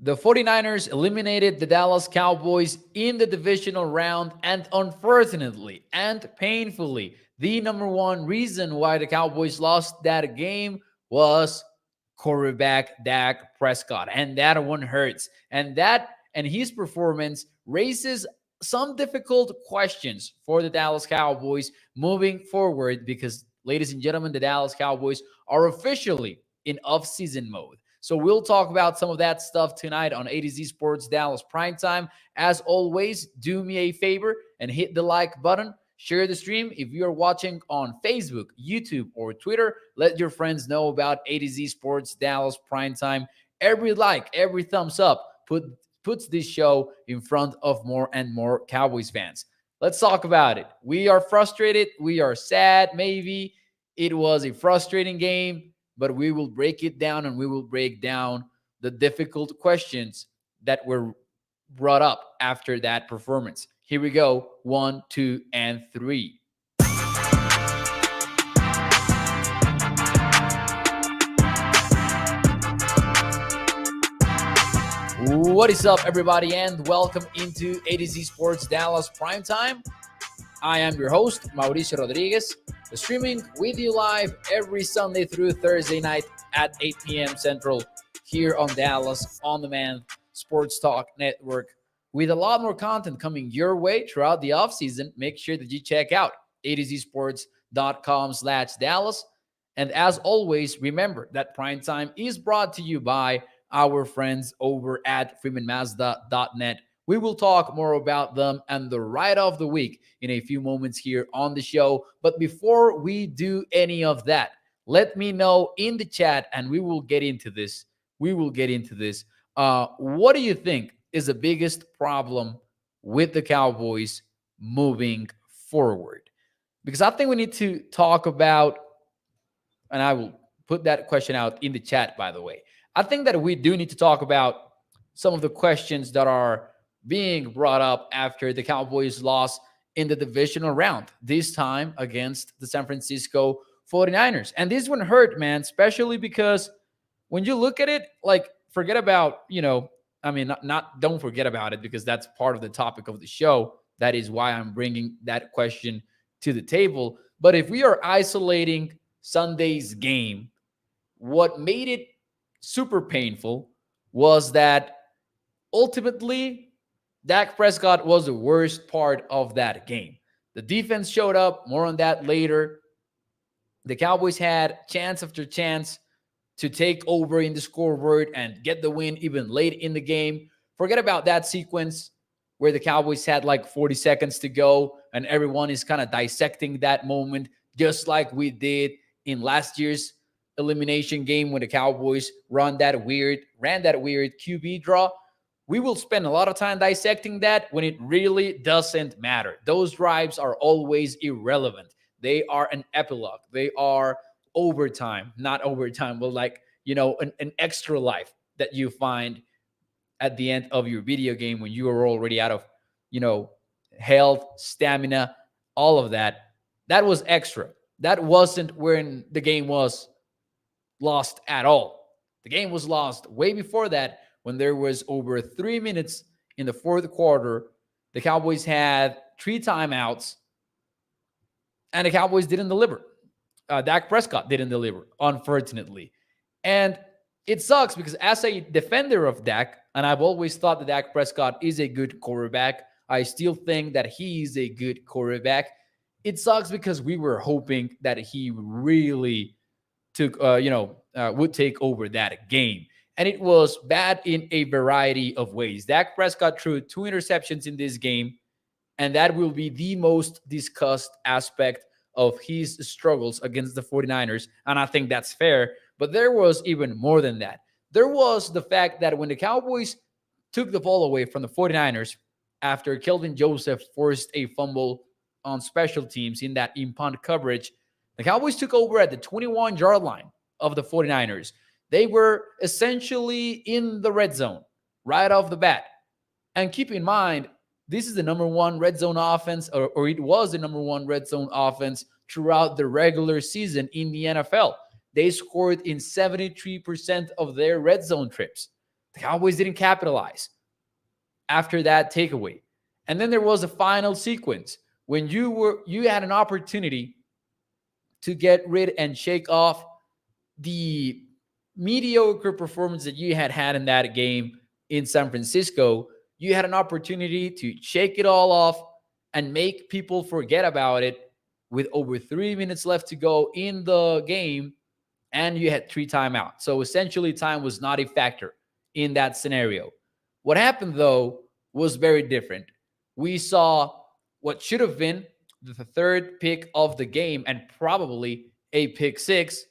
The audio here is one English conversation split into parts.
The 49ers eliminated the Dallas Cowboys in the divisional round, and unfortunately and painfully, the number one reason why the Cowboys lost that game was quarterback Dak Prescott, and that one hurts. And his performance raises some difficult questions for the Dallas Cowboys moving forward because, ladies and gentlemen, the Dallas Cowboys are officially in off-season mode. So we'll talk about some of that stuff tonight on A to Z Sports Dallas Primetime. As always, do me a favor and hit the like button. Share the stream. If you're watching on Facebook, YouTube, or Twitter, let your friends know about A to Z Sports Dallas Primetime. Every like, every thumbs up puts this show in front of more and more Cowboys fans. Let's talk about it. We are frustrated. We are sad, maybe. It was a frustrating game, but we will break it down and we will break down the difficult questions that were brought up after that performance. Here we go. 1, 2, and 3. What is up, everybody, and welcome into A to Z Sports Dallas Primetime. I am your host, Mauricio Rodriguez, streaming with you live every Sunday through Thursday night at 8 p.m. Central here on Dallas On Demand Sports Talk Network. With a lot more content coming your way throughout the offseason, make sure that you check out atozsports.com/Dallas. And as always, remember that Primetime is brought to you by our friends over at freemanmazda.net. We will talk more about them and the ride of the week in a few moments here on the show. But before we do any of that, let me know in the chat and we will get into this. What do you think is the biggest problem with the Cowboys moving forward? Because I think we need to talk about, and I will put that question out in the chat, by the way. I think that we do need to talk about some of the questions that are being brought up after the Cowboys lost in the divisional round, this time against the San Francisco 49ers. And this one hurt, man, especially because when you look at it, like, forget about, don't forget about it because that's part of the topic of the show. That is why I'm bringing that question to the table. But if we are isolating Sunday's game, what made it super painful was that ultimately Dak Prescott was the worst part of that game. The defense showed up. More on that later. The Cowboys had chance after chance to take over in the scoreboard and get the win even late in the game. Forget about that sequence where the Cowboys had like 40 seconds to go and everyone is kind of dissecting that moment just like we did in last year's elimination game when the Cowboys ran that weird QB draw. We will spend a lot of time dissecting that when it really doesn't matter. Those drives are always irrelevant. They are an epilogue. They are overtime, not overtime, but like, an extra life that you find at the end of your video game when you are already out of, health, stamina, all of that. That was extra. That wasn't when the game was lost at all. The game was lost way before that when there was over 3 minutes in the fourth quarter. The Cowboys had 3 timeouts and the Cowboys didn't deliver. Dak Prescott didn't deliver, unfortunately. And it sucks because as a defender of Dak, and I've always thought that Dak Prescott is a good quarterback, I still think that he is a good quarterback. It sucks because we were hoping that he really would take over that game. And it was bad in a variety of ways. Dak Prescott threw 2 interceptions in this game, and that will be the most discussed aspect of his struggles against the 49ers, and I think that's fair. But there was even more than that. There was the fact that when the Cowboys took the ball away from the 49ers after Kelvin Joseph forced a fumble on special teams in that in-punt coverage, the Cowboys took over at the 21-yard line of the 49ers. They were essentially in the red zone right off the bat. And keep in mind, this is the number one red zone offense, or it was the number one red zone offense throughout the regular season in the NFL. They scored in 73% of their red zone trips. The Cowboys didn't capitalize after that takeaway. And then there was a final sequence when you had an opportunity to get rid and shake off the mediocre performance that you had had in that game in San Francisco. You had an opportunity to shake it all off and make people forget about it with over 3 minutes left to go in the game, and you had 3 timeouts. So essentially, time was not a factor in that scenario. What happened, though, was very different. We saw what should have been the third pick of the game and probably a pick six.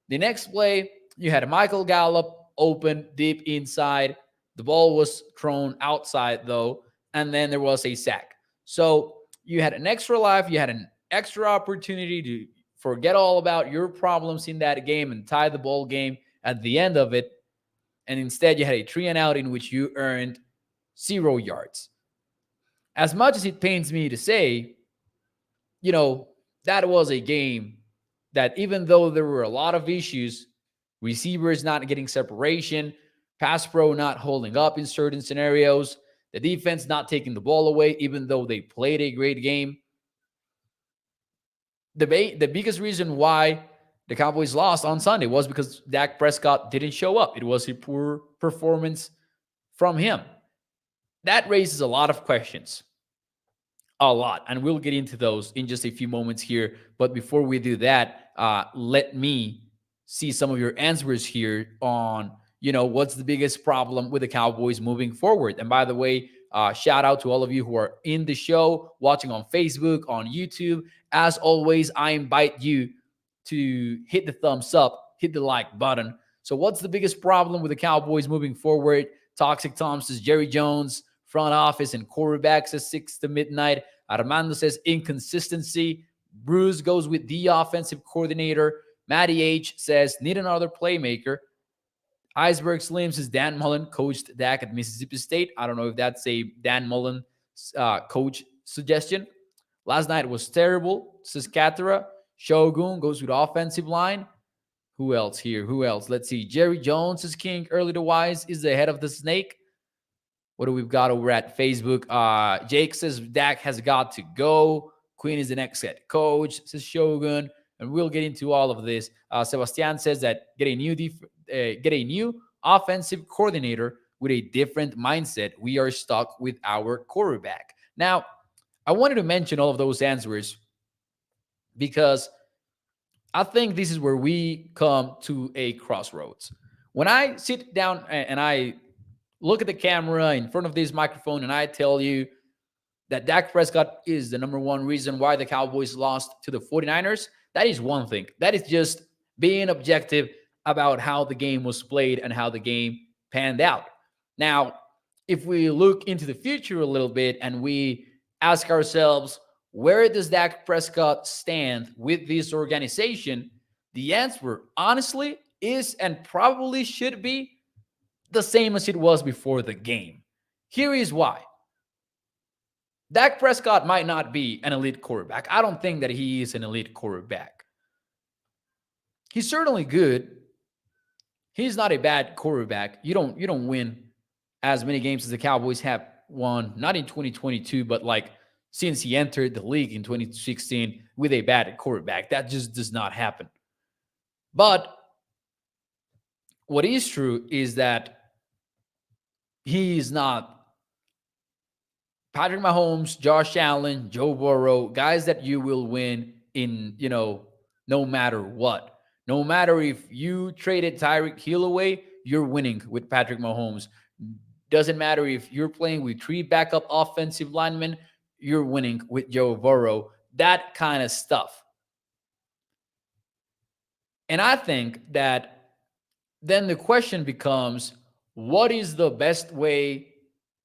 The next play, you had Michael Gallup open deep inside. The ball was thrown outside, though, and then there was a sack. So you had an extra life. You had an extra opportunity to forget all about your problems in that game and tie the ball game at the end of it. And instead, you had a 3-and-out in which you earned 0 yards. As much as it pains me to say, that was a game that, even though there were a lot of issues, receivers not getting separation, pass pro not holding up in certain scenarios, the defense not taking the ball away, even though they played a great game. The biggest reason why the Cowboys lost on Sunday was because Dak Prescott didn't show up. It was a poor performance from him. That raises a lot of questions. A lot. And we'll get into those in just a few moments here. But before we do that, let me see some of your answers here on, what's the biggest problem with the Cowboys moving forward. And by the way, shout out to all of you who are in the show, watching on Facebook, on YouTube. As always, I invite you to hit the thumbs up, hit the like button. So what's the biggest problem with the Cowboys moving forward? Toxic Tom says Jerry Jones, front office and quarterback says 6 to midnight. Armando says inconsistency. Bruce goes with the offensive coordinator. Matty H says need another playmaker. Iceberg Slim says Dan Mullen coached Dak at Mississippi State. I don't know if that's a Dan Mullen coach suggestion. Last night was terrible, says Katara. Shogun goes with offensive line. Who else here? Who else? Let's see. Jerry Jones is king. Early to wise is the head of the snake. What do we got over at Facebook? Jake says Dak has got to go. Quinn is the next head coach, says Shogun. And we'll get into all of this. Sebastian says that get a new offensive coordinator with a different mindset. We are stuck with our quarterback. Now, I wanted to mention all of those answers because I think this is where we come to a crossroads. When I sit down and I look at the camera in front of this microphone and I tell you that Dak Prescott is the number one reason why the Cowboys lost to the 49ers, that is one thing. That is just being objective about how the game was played and how the game panned out. Now, if we look into the future a little bit and we ask ourselves, where does Dak Prescott stand with this organization? The answer, honestly, is and probably should be the same as it was before the game. Here is why. Dak Prescott might not be an elite quarterback. I don't think that he is an elite quarterback. He's certainly good. He's not a bad quarterback. You don't win as many games as the Cowboys have won, not in 2022, but like since he entered the league in 2016 with a bad quarterback. That just does not happen. But what is true is that he is not Patrick Mahomes, Josh Allen, Joe Burrow, guys that you will win in, no matter what. No matter if you traded Tyreek Hill away, you're winning with Patrick Mahomes. Doesn't matter if you're playing with 3 backup offensive linemen, you're winning with Joe Burrow. That kind of stuff. And I think that then the question becomes, what is the best way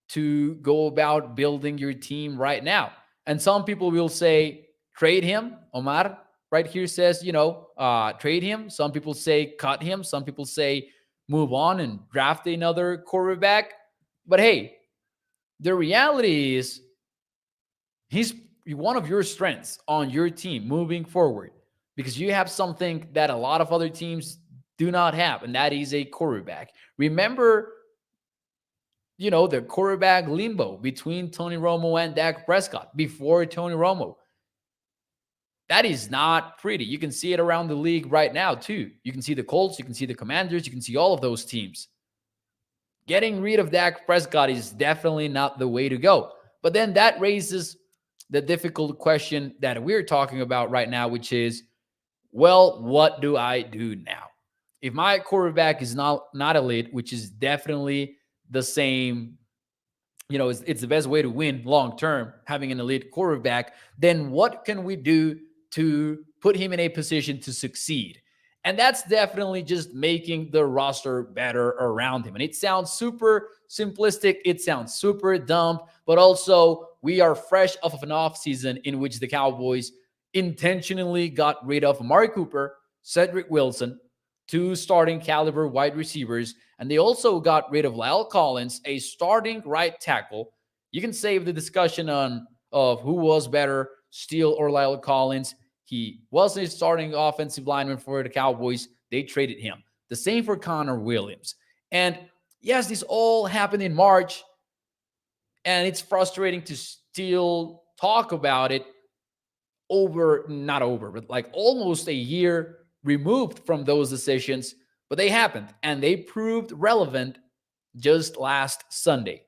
to go about building your team right now? And some people will say, trade him. Omar right here says, trade him. Some people say, cut him. Some people say, move on and draft another quarterback. But hey, the reality is he's one of your strengths on your team moving forward because you have something that a lot of other teams do not have, and that is a quarterback. Remember the quarterback limbo between Tony Romo and Dak Prescott before Tony Romo. That is not pretty. You can see it around the league right now, too. You can see the Colts, you can see the Commanders, you can see all of those teams. Getting rid of Dak Prescott is definitely not the way to go. But then that raises the difficult question that we're talking about right now, which is, well, what do I do now? If my quarterback is not elite, which is definitely the same, it's the best way to win long term, having an elite quarterback, then what can we do to put him in a position to succeed? And that's definitely just making the roster better around him. And it sounds super simplistic. It sounds super dumb, but also we are fresh off of an offseason in which the Cowboys intentionally got rid of Amari Cooper, Cedric Wilson, two starting caliber wide receivers, and they also got rid of Lyle Collins, a starting right tackle. You can save the discussion of who was better, Steele or Lyle Collins. He wasn't a starting offensive lineman for the Cowboys. They traded him. The same for Connor Williams. And yes, this all happened in March, and it's frustrating to still talk about it but like almost a year removed from those decisions, but they happened and they proved relevant just last Sunday,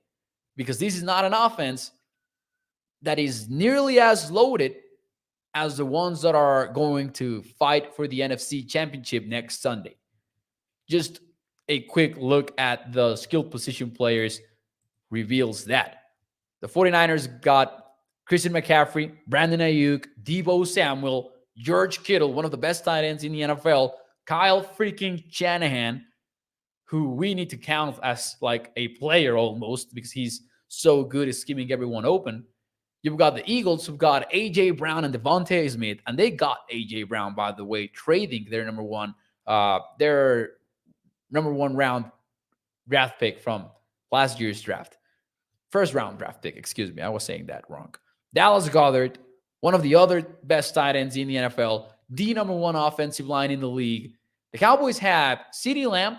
because this is not an offense that is nearly as loaded as the ones that are going to fight for the NFC Championship next Sunday. Just a quick look at the skilled position players reveals that. The 49ers got Christian McCaffrey, Brandon Ayuk, Deebo Samuel, George Kittle, one of the best tight ends in the NFL, Kyle freaking Shanahan, who we need to count as like a player almost because he's so good at scheming everyone open. You've got the Eagles, who've got A.J. Brown and Devontae Smith, and they got A.J. Brown, by the way, trading their number one round draft pick from last year's draft. First round draft pick, excuse me. I was saying that wrong. Dallas Goedert, one of the other best tight ends in the NFL, the number one offensive line in the league. The Cowboys have CeeDee Lamb,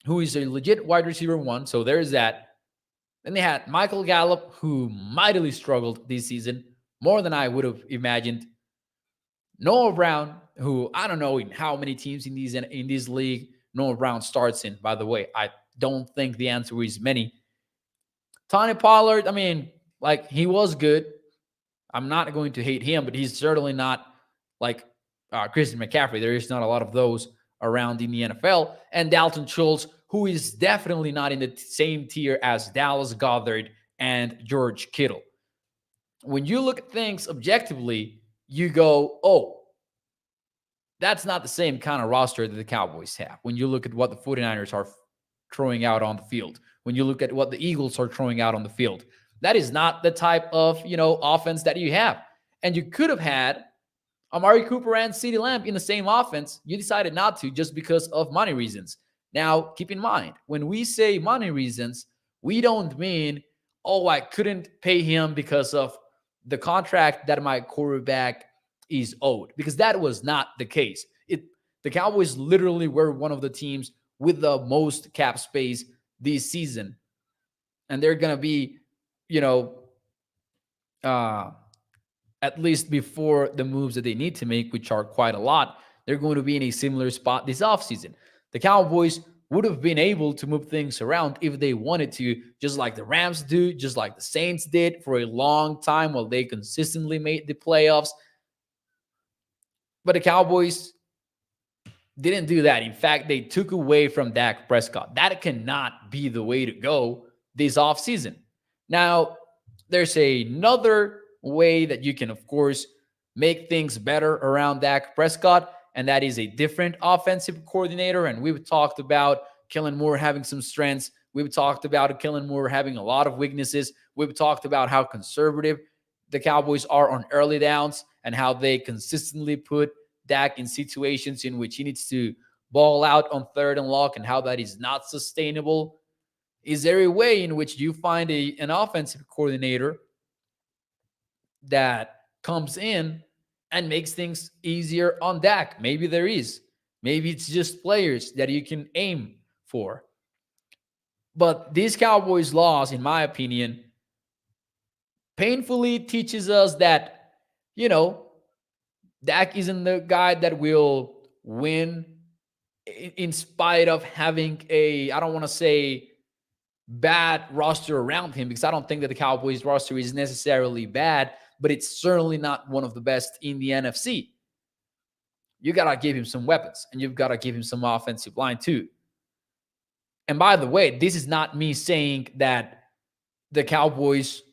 who is a legit wide receiver one, so there's that. Then they had Michael Gallup, who mightily struggled this season, more than I would have imagined. Noah Brown, who I don't know in how many teams in this league Noah Brown starts in, by the way. I don't think the answer is many. Tony Pollard, he was good. I'm not going to hate him, but he's certainly not like Christian McCaffrey. There is not a lot of those around in the NFL. And Dalton Schultz, who is definitely not in the same tier as Dallas Goedert and George Kittle. When you look at things objectively, you go, oh, that's not the same kind of roster that the Cowboys have. When you look at what the 49ers are throwing out on the field, when you look at what the Eagles are throwing out on the field, that is not the type of, offense that you have. And you could have had Amari Cooper and CeeDee Lamb in the same offense. You decided not to just because of money reasons. Now, keep in mind, when we say money reasons, we don't mean, oh, I couldn't pay him because of the contract that my quarterback is owed, because that was not the case. The Cowboys literally were one of the teams with the most cap space this season. And they're going to be, at least before the moves that they need to make, which are quite a lot, they're going to be in a similar spot this offseason. The Cowboys would have been able to move things around if they wanted to, just like the Rams do, just like the Saints did for a long time while they consistently made the playoffs. But the Cowboys didn't do that. In fact, they took away from Dak Prescott. That cannot be the way to go this offseason. Now, there's another way that you can, of course, make things better around Dak Prescott, and that is a different offensive coordinator. And we've talked about Kellen Moore having some strengths. We've talked about Kellen Moore having a lot of weaknesses. We've talked about how conservative the Cowboys are on early downs and how they consistently put Dak in situations in which he needs to ball out on third and long, and how that is not sustainable. Is there a way in which you find an offensive coordinator that comes in and makes things easier on Dak? Maybe there is. Maybe it's just players that you can aim for. But this Cowboys loss, in my opinion, painfully teaches us that, you know, Dak isn't the guy that will win in spite of having a, I don't want to say bad roster around him, because I don't think that the Cowboys roster is necessarily bad, but it's certainly not one of the best in the NFC. You got to give him some weapons, and you've got to give him some offensive line too. And by the way, this is not me saying that the Cowboys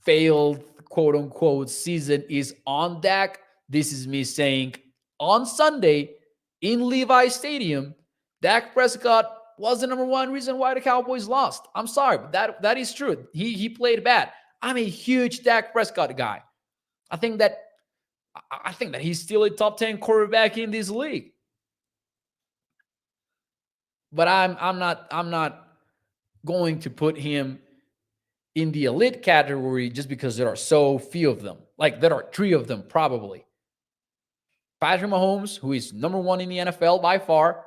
failed, quote unquote, season is on Dak. This is me saying on Sunday in Levi Stadium, Dak Prescott was the number one reason why the Cowboys lost. I'm sorry, but that is true. He played bad. I'm a huge Dak Prescott guy. I think that he's still a top 10 quarterback in this league. But I'm not going to put him in the elite category just because there are so few of them. Like, there are 3 of them probably. Patrick Mahomes, who is number 1 in the NFL by far.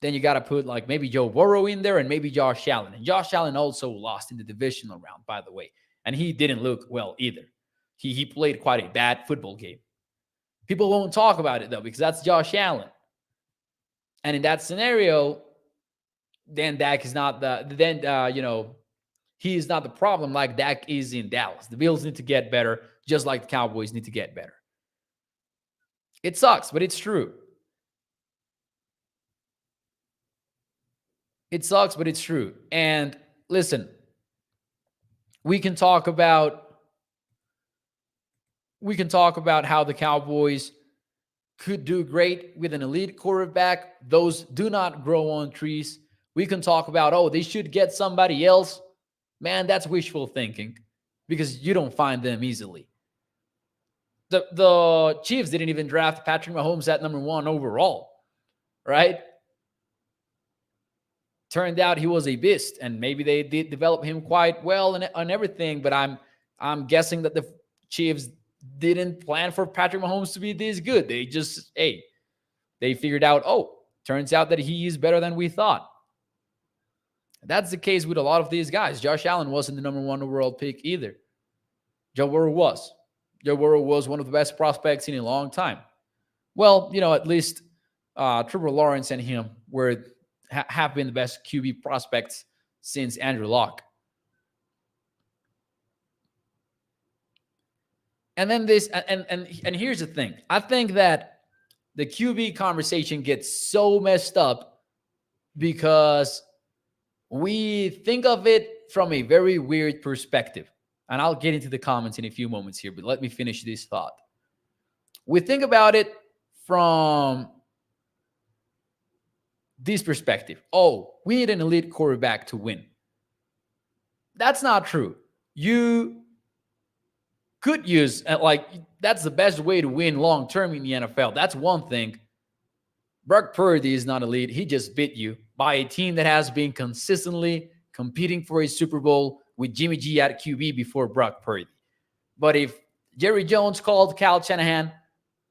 Then you got to put like maybe Joe Burrow in there and maybe Josh Allen. And Josh Allen also lost in the divisional round, by the way. And he didn't look well either. He played quite a bad football game. People won't talk about it though, because that's Josh Allen. And in that scenario, then Dak is not he is not the problem like Dak is in Dallas. The Bills need to get better, just like the Cowboys need to get better. It sucks, but it's true. It sucks, but it's true. And listen, we can talk about how the Cowboys could do great with an elite quarterback. Those do not grow on trees. We can talk about, oh, they should get somebody else. Man, that's wishful thinking, because you don't find them easily. The Chiefs didn't even draft Patrick Mahomes at number 1 overall, right? Turned out he was a beast, and maybe they did develop him quite well and everything, but I'm guessing that the Chiefs didn't plan for Patrick Mahomes to be this good. They just, they figured out, turns out that he is better than we thought. That's the case with a lot of these guys. Josh Allen wasn't the number 1 overall pick either. Joe Burrow was. Joe Burrow was one of the best prospects in a long time. Well, at least Trevor Lawrence and him have been the best QB prospects since Andrew Luck. And then and here's the thing. I think that the QB conversation gets so messed up because we think of it from a very weird perspective. And I'll get into the comments in a few moments here, but let me finish this thought. We think about it from this perspective. Oh, we need an elite quarterback to win. That's not true. You could use, that's the best way to win long-term in the NFL. That's one thing. Brock Purdy is not elite. He just beat you by a team that has been consistently competing for a Super Bowl with Jimmy G at QB before Brock Purdy. But if Jerry Jones called Kyle Shanahan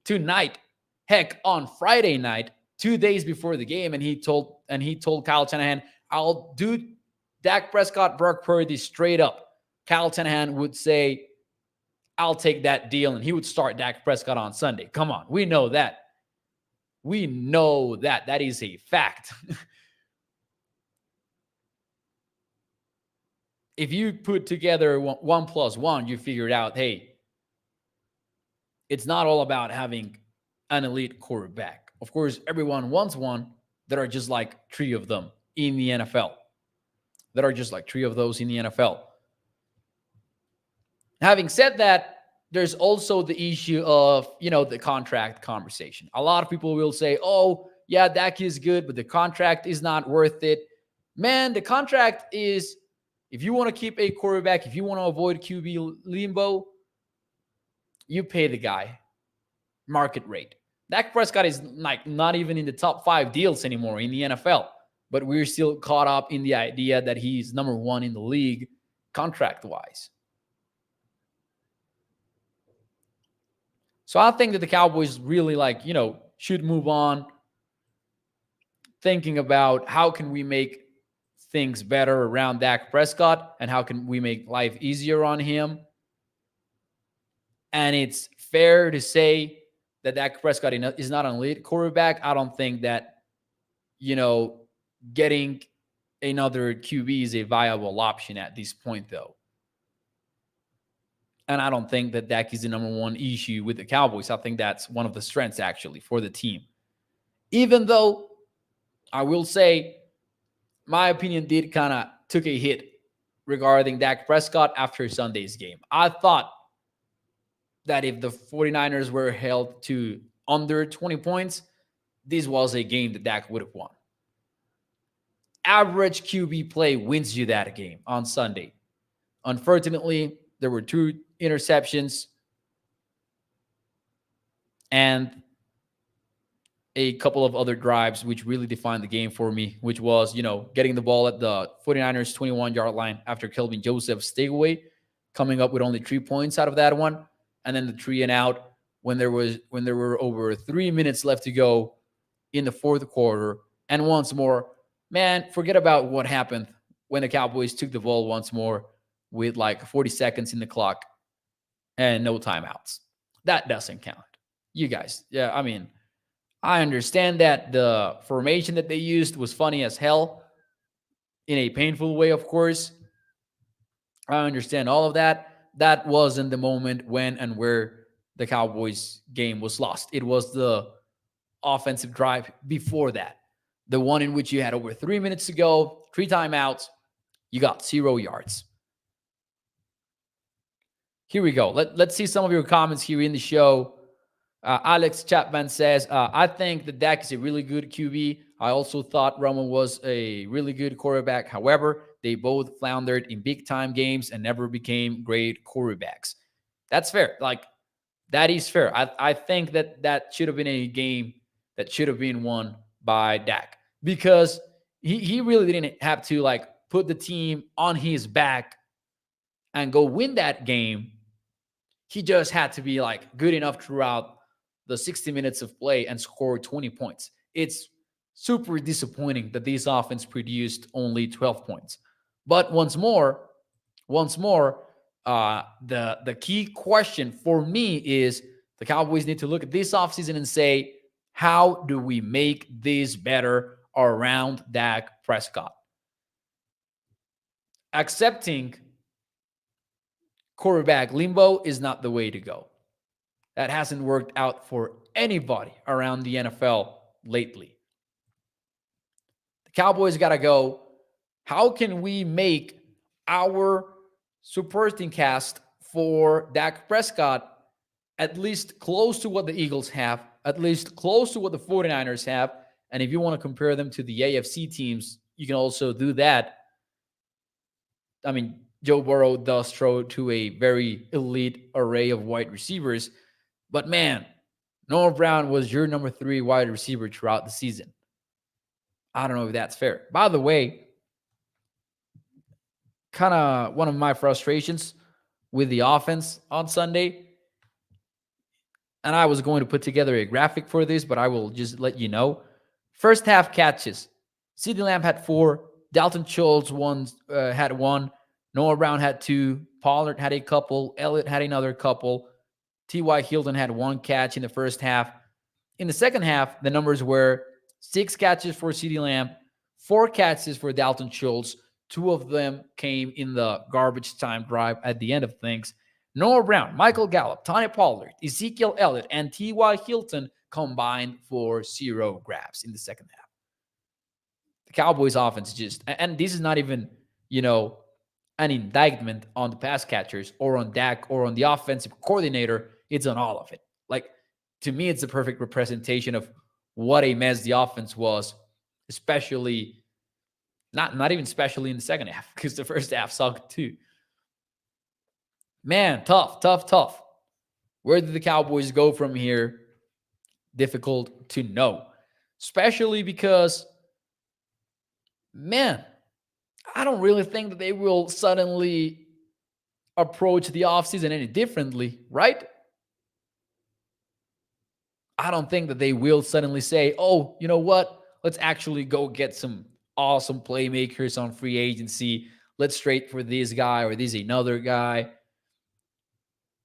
tonight, heck, on Friday night, 2 days before the game, and he told Kyle Shanahan, I'll do Dak Prescott, Brock Purdy straight up, Kyle Shanahan would say, I'll take that deal, and he would start Dak Prescott on Sunday. Come on, we know that. We know that. That is a fact. If you put together 1 + 1, you figured out, hey, it's not all about having an elite quarterback. Of course, everyone wants one. There are just like 3 of them in the NFL. There are just like 3 of those in the NFL. Having said that, there's also the issue of, the contract conversation. A lot of people will say, oh, yeah, Dak is good, but the contract is not worth it. Man, the contract is, if you want to keep a quarterback, if you want to avoid QB limbo, you pay the guy market rate. Dak Prescott is not even in the top 5 deals anymore in the NFL, but we're still caught up in the idea that he's number 1 in the league contract-wise. So I think that the Cowboys really should move on, thinking about how can we make things better around Dak Prescott and how can we make life easier on him. And it's fair to say that Dak Prescott is not an elite quarterback. I don't think that, you know, getting another QB is a viable option at this point, though. And I don't think that Dak is the number one issue with the Cowboys. I think that's one of the strengths, actually, for the team. Even though I will say my opinion did kind of took a hit regarding Dak Prescott after Sunday's game. I thought that if the 49ers were held to under 20 points, this was a game that Dak would have won. Average QB play wins you that game on Sunday. Unfortunately, there were 2 interceptions and a couple of other drives which really defined the game for me, which was, getting the ball at the 49ers 21-yard line after Kelvin Joseph's takeaway, coming up with only 3 points out of that one, and then the 3 and out when there were over 3 minutes left to go in the fourth quarter. And once more, man, forget about what happened when the Cowboys took the ball once more with like 40 seconds in the clock and no timeouts. That doesn't count. You guys, I understand that the formation that they used was funny as hell in a painful way, of course. I understand all of that. That wasn't the moment when and where the Cowboys game was lost. It was the offensive drive before that. The one in which you had over 3 minutes to go, 3 timeouts, you got 0 yards. Here we go. Let's see some of your comments here in the show. Alex Chapman says, I think that Dak is a really good QB. I also thought Romo was a really good quarterback. However, they both floundered in big-time games and never became great quarterbacks. That's fair. That is fair. I think that should have been a game that should have been won by Dak because he really didn't have to, put the team on his back and go win that game. He just had to be, good enough throughout the 60 minutes of play and score 20 points. It's super disappointing that this offense produced only 12 points. But once more, the key question for me is the Cowboys need to look at this offseason and say, how do we make this better around Dak Prescott? Accepting quarterback limbo is not the way to go. That hasn't worked out for anybody around the NFL lately. The Cowboys got to go, how can we make our supporting cast for Dak Prescott at least close to what the Eagles have, at least close to what the 49ers have? And if you want to compare them to the AFC teams, you can also do that. Joe Burrow does throw to a very elite array of wide receivers. But man, Noah Brown was your number 3 wide receiver throughout the season. I don't know if that's fair. By the way, kind of one of my frustrations with the offense on Sunday, and I was going to put together a graphic for this, but I will just let you know. First half catches. CeeDee Lamb had 4. Dalton Schultz had 1. Noah Brown had 2. Pollard had a couple. Elliott had another couple. T.Y. Hilton had 1 catch in the first half. In the second half, the numbers were 6 catches for CeeDee Lamb, 4 catches for Dalton Schultz. 2 of them came in the garbage time drive at the end of things. Noah Brown, Michael Gallup, Tony Pollard, Ezekiel Elliott, and T.Y. Hilton combined for 0 grabs in the second half. The Cowboys offense and this is not even, an indictment on the pass catchers or on Dak or on the offensive coordinator. It's on all of it. To me, it's a perfect representation of what a mess the offense was, especially, not even especially in the second half, because the first half sucked too. Man, tough. Where did the Cowboys go from here? Difficult to know, especially because, man, I don't really think that they will suddenly approach the offseason any differently, right? I don't think that they will suddenly say, oh, you know what? Let's actually go get some awesome playmakers on free agency. Let's trade for this guy or this another guy.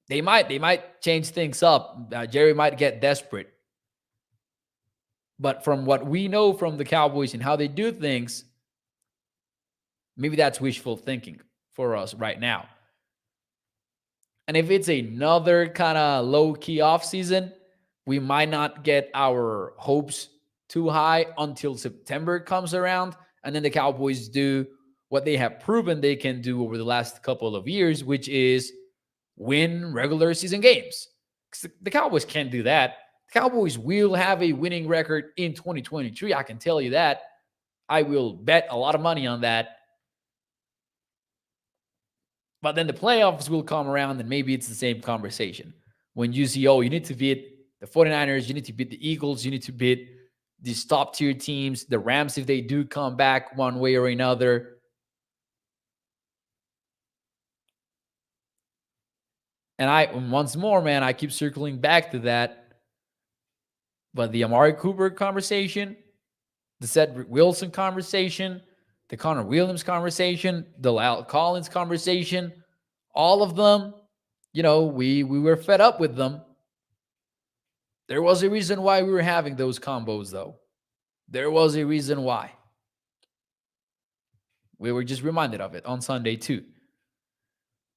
They might change things up. Jerry might get desperate. But from what we know from the Cowboys and how they do things, maybe that's wishful thinking for us right now. And if it's another kind of low-key offseason, we might not get our hopes too high until September comes around. And then the Cowboys do what they have proven they can do over the last couple of years, which is win regular season games. The Cowboys can't do that. The Cowboys will have a winning record in 2023. I can tell you that. I will bet a lot of money on that. But then the playoffs will come around and maybe it's the same conversation. When you see, you need to beat the 49ers, you need to beat the Eagles, you need to beat these top tier teams, the Rams, if they do come back one way or another. And once more, man, I keep circling back to that. But the Amari Cooper conversation, the Cedric Wilson conversation, the Connor Williams conversation, the Lyle Collins conversation, all of them, we were fed up with them. There was a reason why we were having those combos, though. There was a reason why. We were just reminded of it on Sunday, too.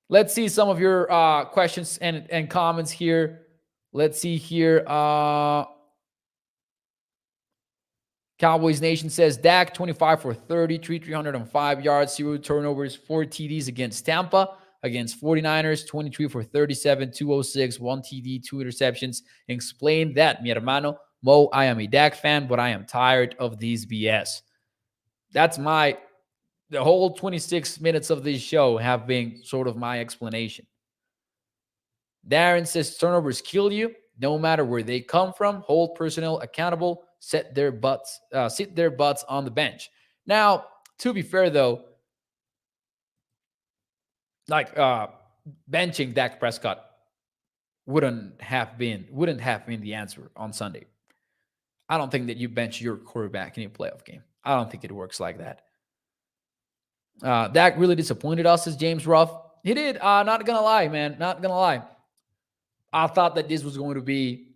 Let's see some of your questions and comments here. Let's see here. Cowboys Nation says Dak 25 for 33, 305 yards, 0 turnovers, 4 TDs against Tampa. Against 49ers, 23 for 37, 206, 1 TD, 2 interceptions. Explain that, mi hermano. Mo, I am a Dak fan, but I am tired of these BS. That's the whole 26 minutes of this show have been sort of my explanation. Darren says turnovers kill you, no matter where they come from. Hold personnel accountable. Sit their butts on the bench. Now, to be fair, though, benching Dak Prescott wouldn't have been the answer on Sunday. I don't think that you bench your quarterback in a playoff game. I don't think it works like that. Dak really disappointed us, says James Ruff. He did. Not gonna lie, man. Not gonna lie. I thought that this was going to be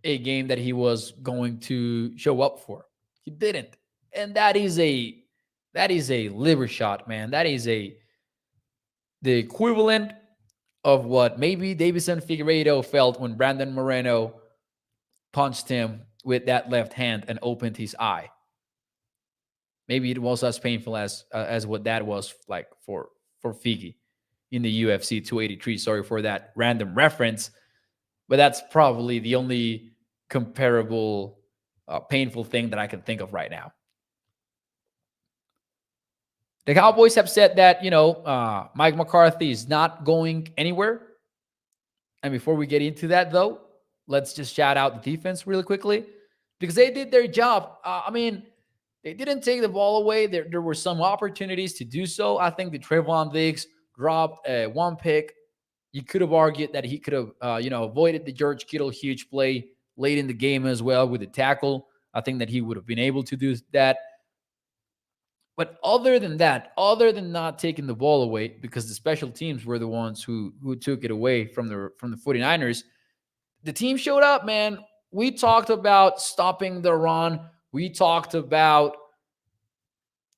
a game that he was going to show up for. He didn't. And that is a liver shot, man. That is the equivalent of what maybe Davison Figueiredo felt when Brandon Moreno punched him with that left hand and opened his eye. Maybe it was as painful as what that was like for Figgy in the UFC 283. Sorry for that random reference, but that's probably the only comparable painful thing that I can think of right now. The Cowboys have said that, Mike McCarthy is not going anywhere. And before we get into that, though, let's just shout out the defense really quickly because they did their job. They didn't take the ball away. There were some opportunities to do so. I think the Trayvon Diggs dropped one pick. You could have argued that he could have, avoided the George Kittle huge play late in the game as well with the tackle. I think that he would have been able to do that. But other than that, other than not taking the ball away, because the special teams were the ones who took it away from the 49ers, the team showed up, man. We talked about stopping the run. We talked about,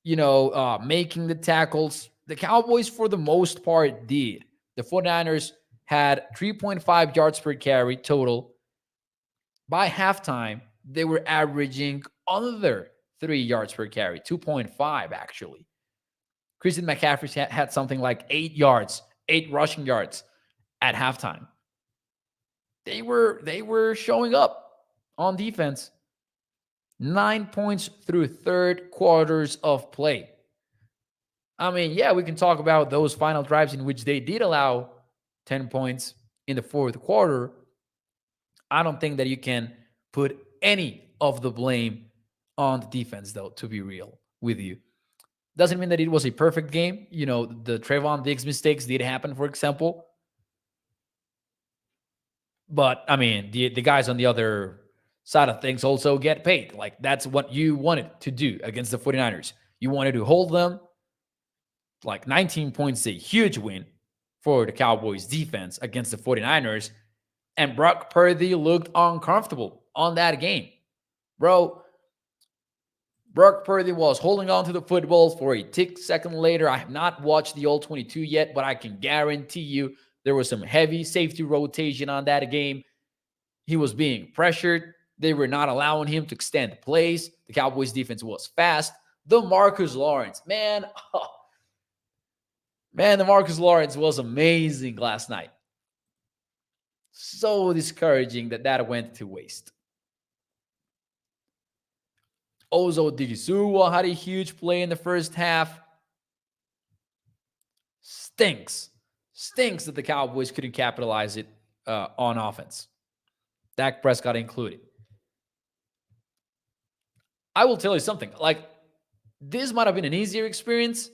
making the tackles. The Cowboys, for the most part, did. The 49ers had 3.5 yards per carry total. By halftime, they were averaging under 3 yards per carry, 2.5 actually. Christian McCaffrey had something like 8 rushing yards at halftime. They were showing up on defense. 9 points through 3 quarters of play. We can talk about those final drives in which they did allow 10 points in the 4th quarter. I don't think that you can put any of the blame on the defense, though, to be real with you. Doesn't mean that it was a perfect game. The Trayvon Diggs mistakes did happen, for example. But, the guys on the other side of things also get paid. Like, that's what you wanted to do against the 49ers. You wanted to hold them. Like 19 points, a huge win for the Cowboys defense against the 49ers. And Brock Purdy looked uncomfortable on that game. Bro, Brock Purdy was holding on to the football for a tick second later. I have not watched the All-22 yet, but I can guarantee you there was some heavy safety rotation on that game. He was being pressured. They were not allowing him to extend plays. The Cowboys defense was fast. The Marcus Lawrence, man, the Marcus Lawrence was amazing last night. So discouraging that went to waste. Ozo Digisuwa had a huge play in the first half. Stinks that the Cowboys couldn't capitalize it on offense. Dak Prescott included. I will tell you something. Like, this might have been an easier experience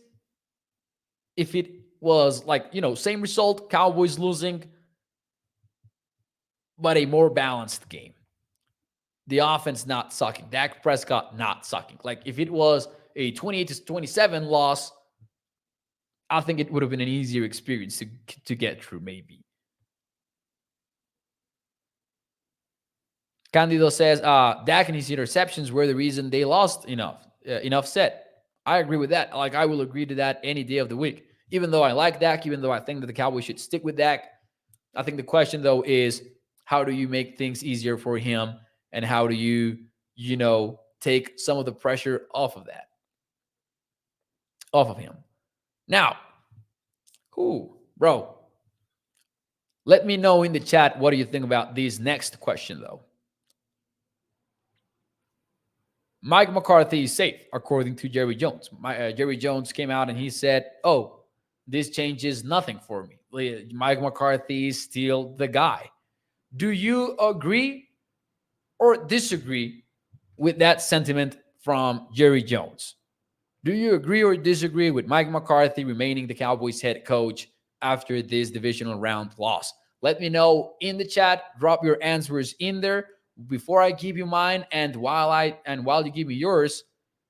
if it was like, same result, Cowboys losing, but a more balanced game. The offense not sucking. Dak Prescott not sucking. Like, if it was a 28-27 loss, I think it would have been an easier experience to get through, maybe. Candido says, Dak and his interceptions were the reason they lost enough said. I agree with that. Like, I will agree to that any day of the week. Even though I like Dak, even though I think that the Cowboys should stick with Dak, I think the question, though, is how do you make things easier for him? And how do you, take some of the pressure off of him? Now, bro, let me know in the chat what do you think about this next question, though. Mike McCarthy is safe, according to Jerry Jones. Jerry Jones came out and he said, this changes nothing for me. Mike McCarthy is still the guy. Do you agree or disagree with that sentiment from Jerry Jones? Do you agree or disagree with Mike McCarthy remaining the Cowboys head coach after this divisional round loss? Let me know in the chat. Drop your answers in there. Before I give you mine, and while you give me yours,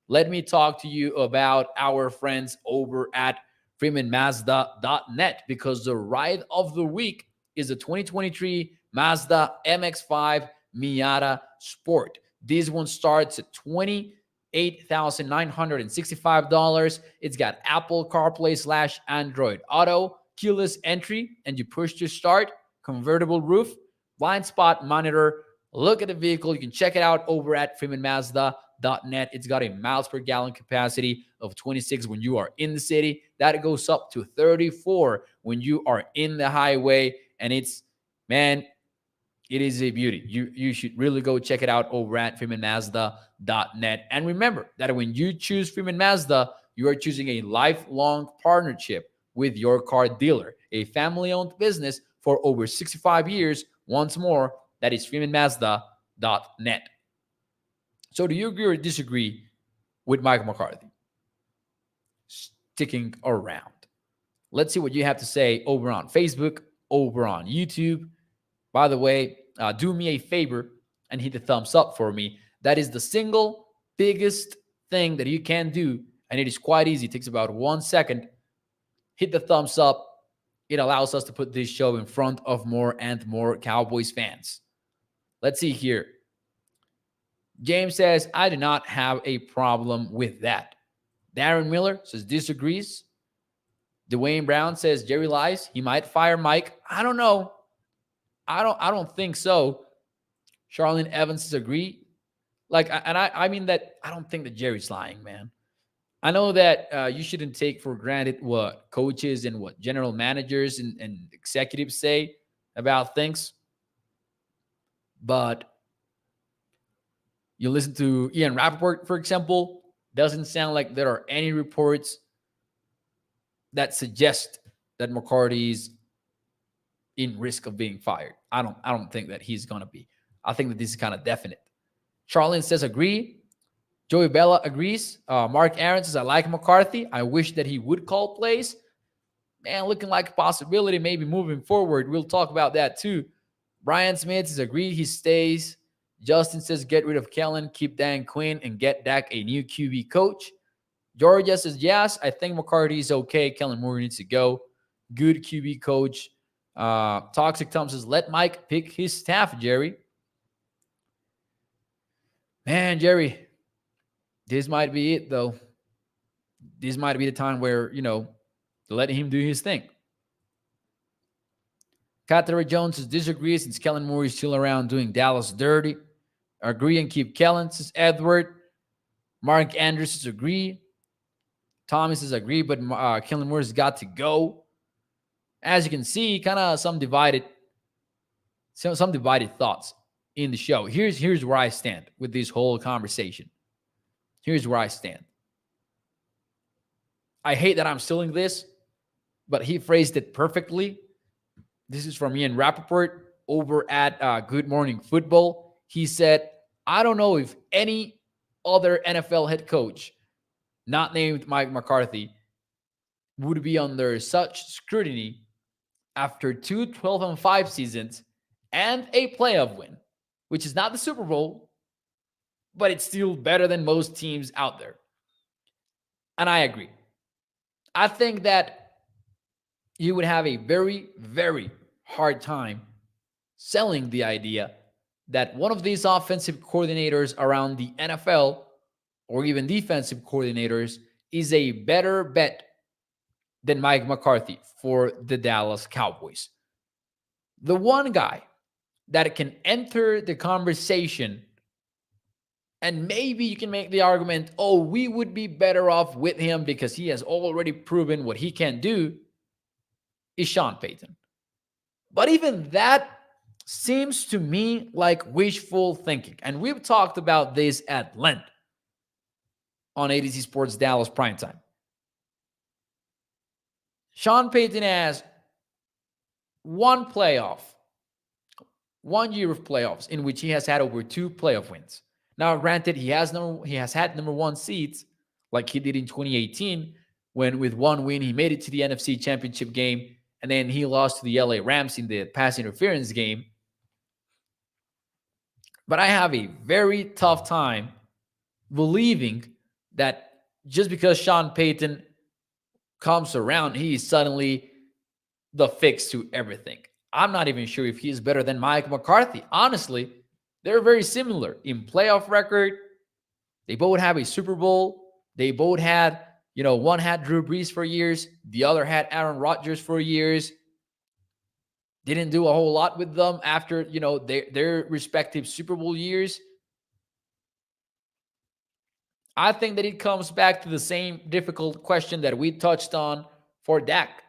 let me talk to you about our friends over at FreemanMazda.net, because the ride of the week is the 2023 Mazda MX-5 Miata Sport. This one starts at $28,965. It's got Apple CarPlay / Android Auto, keyless entry, and you push to start, convertible roof, blind spot monitor. Look at the vehicle. You can check it out over at FreemanMazda.net. It's got a miles per gallon capacity of 26 when you are in the city. That goes up to 34 when you are in the highway. And it is a beauty. You should really go check it out over at FreemanMazda.net. And remember that when you choose Freeman Mazda, you are choosing a lifelong partnership with your car dealer, a family-owned business for over 65 years. Once more, that is FreemanMazda.net. So do you agree or disagree with Mike McCarthy sticking around? Let's see what you have to say over on Facebook, over on YouTube. By the way, do me a favor and hit the thumbs up for me. That is the single biggest thing that you can do, and it is quite easy. It takes about 1 second. Hit the thumbs up. It allows us to put this show in front of more and more Cowboys fans. Let's see here. James says, I do not have a problem with that. Darren Miller says disagrees. Dwayne Brown says Jerry lies. He might fire Mike. I don't know. I don't think so. Charlene Evans says agree. I mean that I don't think that Jerry's lying, man. I know that you shouldn't take for granted what coaches and what general managers and executives say about things. But you listen to Ian Rappaport, for example, doesn't sound like there are any reports that suggest that McCarthy's in risk of being fired. I don't think that he's going to be. I think that this is kind of definite. Charlene says agree. Joey Bella agrees. Mark Aaron says, I like McCarthy. I wish that he would call plays. Man, looking like a possibility maybe moving forward. We'll talk about that too. Brian Smith says agree. He stays. Justin says get rid of Kellen, keep Dan Quinn, and get Dak a new QB coach. Georgia says, yes, I think McCarthy is okay. Kellen Moore needs to go. Good QB coach. Toxic Tom says, let Mike pick his staff, Jerry. Man, Jerry, this might be it, though. This might be the time where, let him do his thing. Catherine Jones says, disagree since Kellen Moore is still around doing Dallas dirty. Agree and keep Kellen, says Edward. Mark Andrews says, agree. Thomas says, agree, but Kellen Moore has got to go. As you can see, kind of some divided thoughts in the show. Here's where I stand with this whole conversation. Here's where I stand. I hate that I'm stealing this, but he phrased it perfectly. This is from Ian Rappaport over at Good Morning Football. He said, I don't know if any other NFL head coach, not named Mike McCarthy, would be under such scrutiny after 2 12-5 seasons and a playoff win, which is not the Super Bowl, but it's still better than most teams out there. And I agree. I think that you would have a very, very hard time selling the idea that one of these offensive coordinators around the NFL or even defensive coordinators is a better bet than Mike McCarthy for the Dallas Cowboys. The one guy that can enter the conversation, and maybe you can make the argument, oh, we would be better off with him because he has already proven what he can do, is Sean Payton. But even that seems to me like wishful thinking. And we've talked about this at length on ADC Sports Dallas Primetime. Sean Payton has one year of playoffs in which he has had over 2 playoff wins. Now, granted, he has had number 1 seeds like he did in 2018 when with 1 win he made it to the NFC Championship game and then he lost to the LA Rams in the pass interference game. But I have a very tough time believing that just because Sean Payton comes around, he is suddenly the fix to everything. I'm not even sure if he's better than Mike McCarthy. Honestly, they're very similar in playoff record. They both have a Super Bowl. They both had, one had Drew Brees for years. The other had Aaron Rodgers for years. Didn't do a whole lot with them after, their respective Super Bowl years. I think that it comes back to the same difficult question that we touched on for Dak.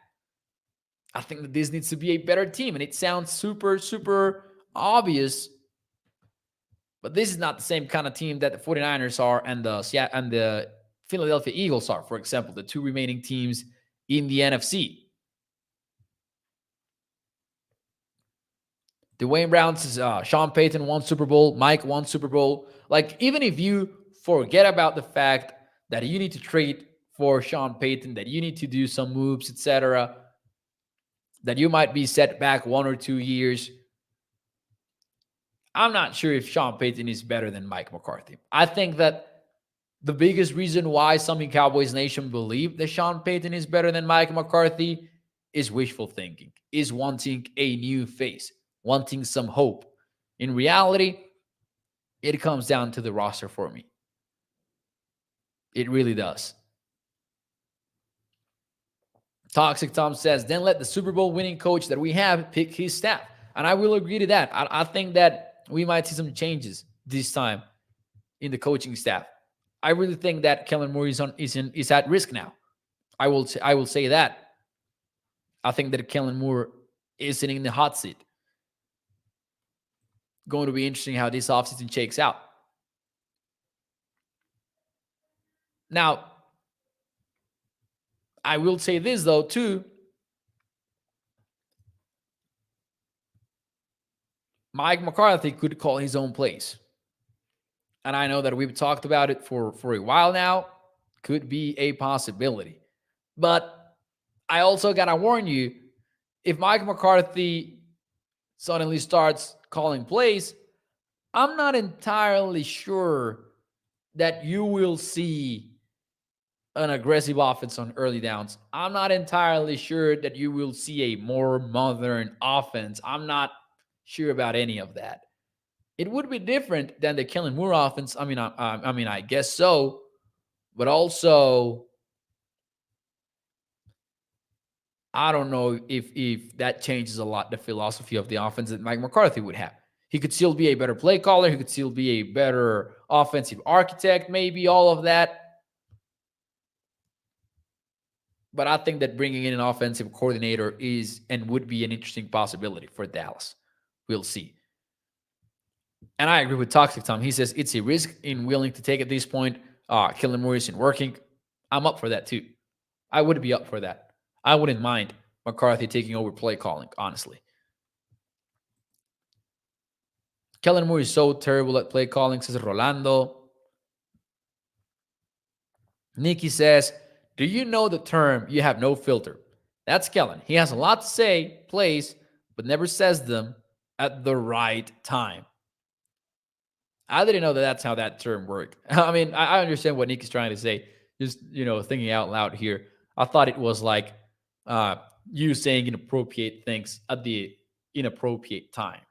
I think that this needs to be a better team, and it sounds super, super obvious, but this is not the same kind of team that the 49ers are and the Philadelphia Eagles are, for example, the 2 remaining teams in the NFC. Dwayne Brown says, Sean Payton won Super Bowl, Mike won Super Bowl. Like, even if you forget about the fact that you need to trade for Sean Payton, that you need to do some moves, etc., that you might be set back 1 or 2 years, I'm not sure if Sean Payton is better than Mike McCarthy. I think that the biggest reason why some in Cowboys Nation believe that Sean Payton is better than Mike McCarthy is wishful thinking, is wanting a new face, wanting some hope. In reality, it comes down to the roster for me. It really does. Toxic Tom says, then let the Super Bowl winning coach that we have pick his staff. And I will agree to that. I think that we might see some changes this time in the coaching staff. I really think that Kellen Moore is at risk now. I will say that. I think that Kellen Moore is sitting in the hot seat. Going to be interesting how this offseason shakes out. Now, I will say this, though, too. Mike McCarthy could call his own plays. And I know that we've talked about it for a while now. Could be a possibility. But I also got to warn you, if Mike McCarthy suddenly starts calling plays, I'm not entirely sure that you will see an aggressive offense on early downs. I'm not entirely sure that you will see a more modern offense. I'm not sure about any of that. It would be different than the Kellen Moore offense. I guess so, but also I don't know if that changes a lot the philosophy of the offense that Mike McCarthy would have. He could still be a better play caller. He could still be a better offensive architect, maybe all of that. But I think that bringing in an offensive coordinator is and would be an interesting possibility for Dallas. We'll see. And I agree with Toxic Tom. He says it's a risk in willing to take at this point. Kellen Moore isn't working. I'm up for that too. I would be up for that. I wouldn't mind McCarthy taking over play calling, honestly. Kellen Moore is so terrible at play calling, says Rolando. Nikki says, do you know the term you have no filter? That's Kellen. He has a lot to say, plays, but never says them at the right time. I didn't know that that's how that term worked. I mean, I understand what Nikki's trying to say. Just, thinking out loud here. I thought it was like you saying inappropriate things at the inappropriate time.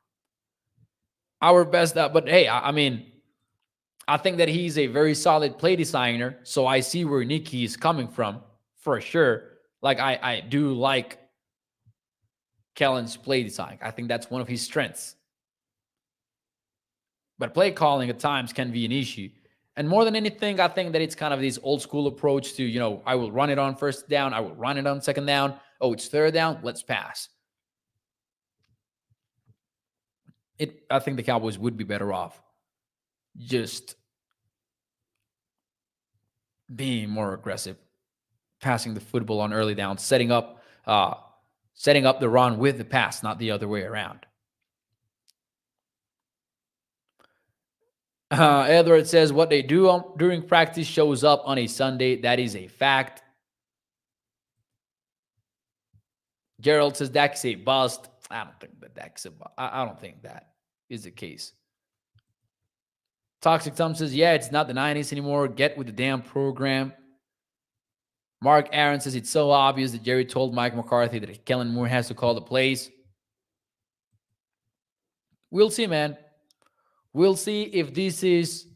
Our best, but hey, I think that he's a very solid play designer. So I see where Nikki is coming from for sure. Like I do like Kellen's play design. I think that's one of his strengths. But play calling at times can be an issue. And more than anything, I think that it's kind of this old school approach to, I will run it on first down. I will run it on second down. Oh, it's third down. Let's pass. I think the Cowboys would be better off just being more aggressive, passing the football on early downs, setting up the run with the pass, not the other way around. Edward says what they do during practice shows up on a Sunday. That is a fact. Gerald says Dak is a bust. I don't think that Dak's a bust. I don't think that is the case. Toxic Tom says, yeah, it's not the 90s anymore. Get with the damn program. Mark Aaron says it's so obvious that Jerry told Mike McCarthy that Kellen Moore has to call the plays. We'll see, man. We'll see if this is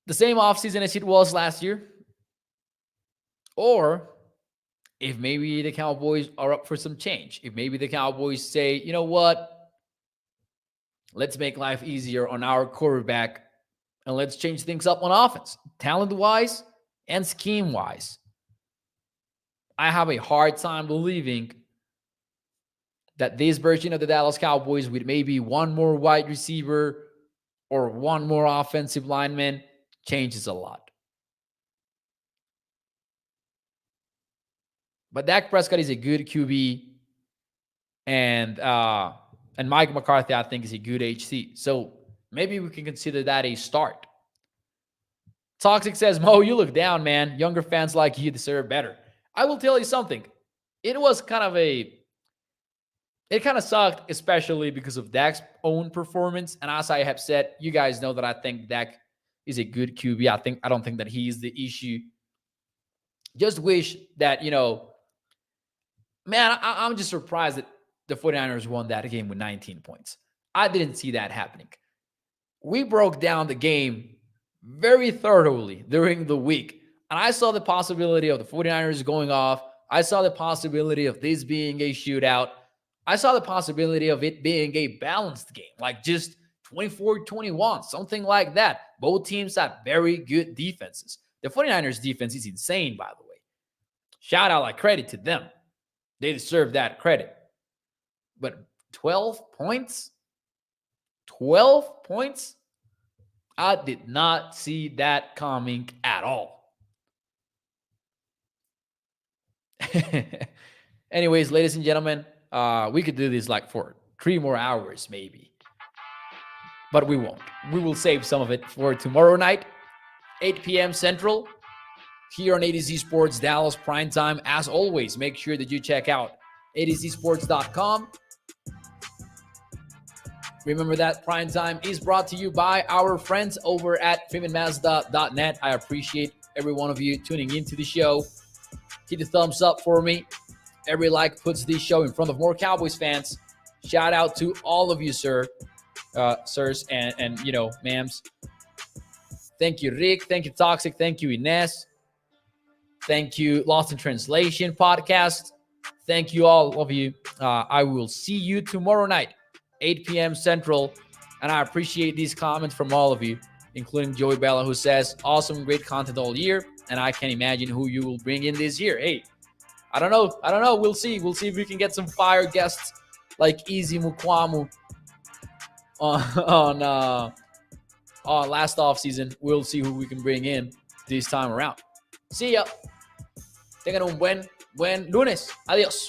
the same offseason as it was last year, or if maybe the Cowboys are up for some change. If maybe the Cowboys say, you know what, let's make life easier on our quarterback and let's change things up on offense, talent-wise and scheme-wise. I have a hard time believing that this version of the Dallas Cowboys with maybe one more wide receiver or one more offensive lineman changes a lot. But Dak Prescott is a good QB, and Mike McCarthy, I think, is a good HC. So maybe we can consider that a start. Toxic says, Mo, you look down, man. Younger fans like you deserve better. I will tell you something. It kind of sucked, especially because of Dak's own performance. And as I have said, you guys know that I think Dak is a good QB. I don't think that he's the issue. Just wish that, man, I'm just surprised that the 49ers won that game with 19 points. I didn't see that happening. We broke down the game very thoroughly during the week. And I saw the possibility of the 49ers going off. I saw the possibility of this being a shootout. I saw the possibility of it being a balanced game, like just 24-21, something like that. Both teams have very good defenses. The 49ers defense is insane, by the way. Shout out, credit to them. They deserve that credit. But 12 points? 12 points? I did not see that coming at all. Anyways, ladies and gentlemen, we could do this for 3 more hours maybe. But we won't. We will save some of it for tomorrow night, 8 p.m. Central, here on ADZ Sports Dallas Primetime. As always, make sure that you check out ADZsports.com. Remember that Primetime is brought to you by our friends over at freemanmazda.net. I appreciate every one of you tuning into the show. Hit the thumbs up for me. Every like puts this show in front of more Cowboys fans. Shout out to all of you, sirs, and ma'ams. Thank you, Rick. Thank you, Toxic. Thank you, Ines. Thank you, Lost in Translation podcast. Thank you, all of you. I will see you tomorrow night, 8 p.m. Central. And I appreciate these comments from all of you, including Joey Bella, who says, awesome, great content all year. And I can imagine who you will bring in this year. Hey, I don't know. We'll see. We'll see if we can get some fire guests like Easy Mukwamu on last offseason. We'll see who we can bring in this time around. See ya. Tengan un buen lunes. Adiós.